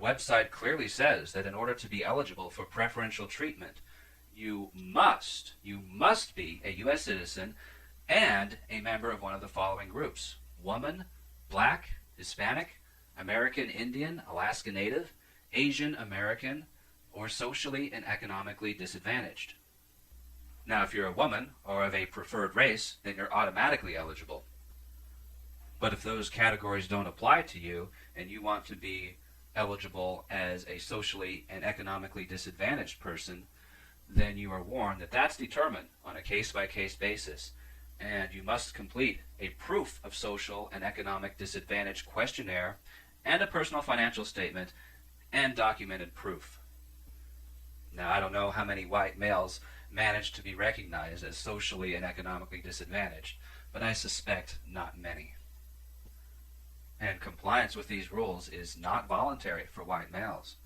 website clearly says that in order to be eligible for preferential treatment, you must be a U.S. citizen and a member of one of the following groups: woman, black, Hispanic, American Indian, Alaska Native, Asian American, or socially and economically disadvantaged. Now, if you're a woman or of a preferred race, then you're automatically eligible. But if those categories don't apply to you and you want to be eligible as a socially and economically disadvantaged person, then you are warned that that's determined on a case-by-case basis, and you must complete a proof of social and economic disadvantage questionnaire and a personal financial statement and documented proof. Now, I don't know how many white males manage to be recognized as socially and economically disadvantaged, but I suspect not many. And compliance with these rules is not voluntary for white males.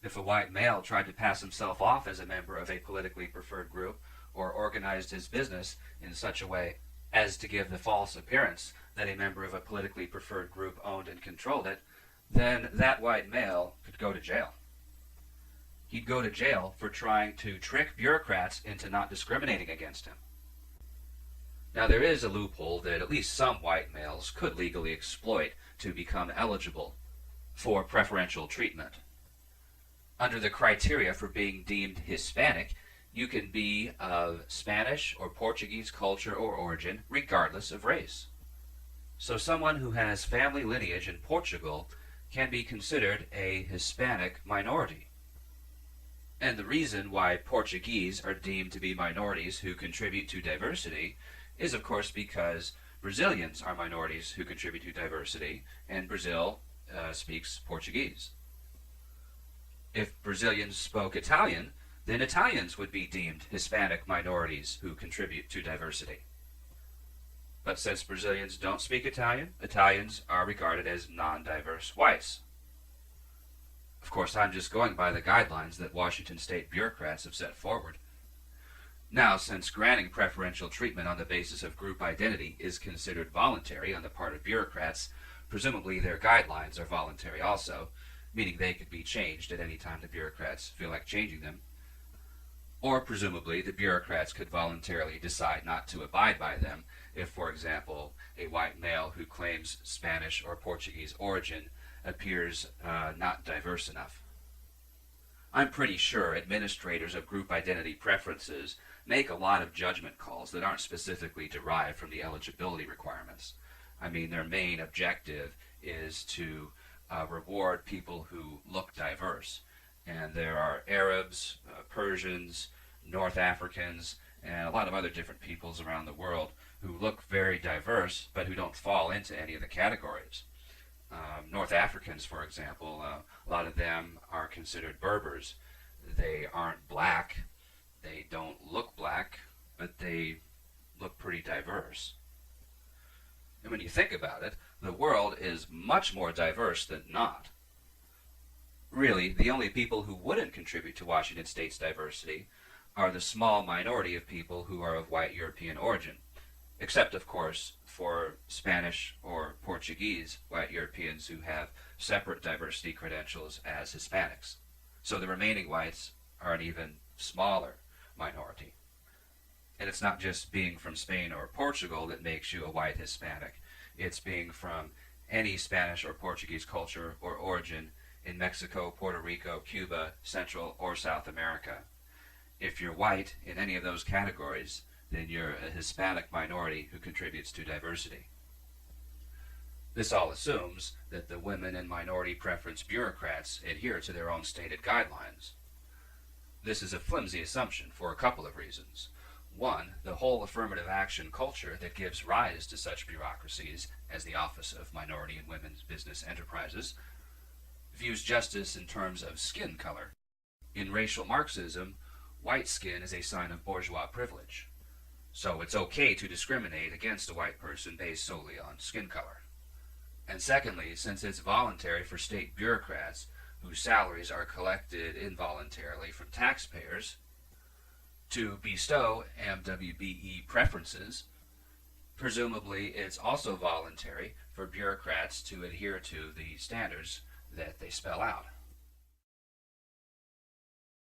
If a white male tried to pass himself off as a member of a politically preferred group or organized his business in such a way as to give the false appearance that a member of a politically preferred group owned and controlled it, then that white male could go to jail. He'd go to jail for trying to trick bureaucrats into not discriminating against him. Now, there is a loophole that at least some white males could legally exploit to become eligible for preferential treatment. Under the criteria for being deemed Hispanic, you can be of Spanish or Portuguese culture or origin, regardless of race. So someone who has family lineage in Portugal can be considered a Hispanic minority. And the reason why Portuguese are deemed to be minorities who contribute to diversity is, of course, because Brazilians are minorities who contribute to diversity, and Brazil speaks Portuguese. If Brazilians spoke Italian, then Italians would be deemed Hispanic minorities who contribute to diversity. But since Brazilians don't speak Italian, Italians are regarded as non-diverse whites. Of course, I'm just going by the guidelines that Washington state bureaucrats have set forward. Now, since granting preferential treatment on the basis of group identity is considered voluntary on the part of bureaucrats, presumably their guidelines are voluntary also, meaning they could be changed at any time the bureaucrats feel like changing them. Or presumably the bureaucrats could voluntarily decide not to abide by them if, for example, a white male who claims Spanish or Portuguese origin appears not diverse enough. I'm pretty sure administrators of group identity preferences make a lot of judgment calls that aren't specifically derived from the eligibility requirements. I mean, their main objective is to reward people who look diverse. And there are Arabs, Persians, North Africans, and a lot of other different peoples around the world who look very diverse, but who don't fall into any of the categories. North Africans, for example, a lot of them are considered Berbers. They aren't black, they don't look black, but they look pretty diverse. And when you think about it, the world is much more diverse than not. Really, the only people who wouldn't contribute to Washington state's diversity are the small minority of people who are of white European origin, except, of course, for Spanish or Portuguese white Europeans who have separate diversity credentials as Hispanics. So the remaining whites are an even smaller minority. And it's not just being from Spain or Portugal that makes you a white Hispanic. It's being from any Spanish or Portuguese culture or origin in Mexico, Puerto Rico, Cuba, Central or South America. If you're white in any of those categories, then you're a Hispanic minority who contributes to diversity. This all assumes that the women and minority preference bureaucrats adhere to their own stated guidelines. This is a flimsy assumption for a couple of reasons. One, the whole affirmative action culture that gives rise to such bureaucracies as the Office of Minority and Women's Business Enterprises views justice in terms of skin color. In racial Marxism, white skin is a sign of bourgeois privilege. So it's okay to discriminate against a white person based solely on skin color. And secondly, since it's voluntary for state bureaucrats whose salaries are collected involuntarily from taxpayers to bestow MWBE preferences, presumably it's also voluntary for bureaucrats to adhere to the standards that they spell out.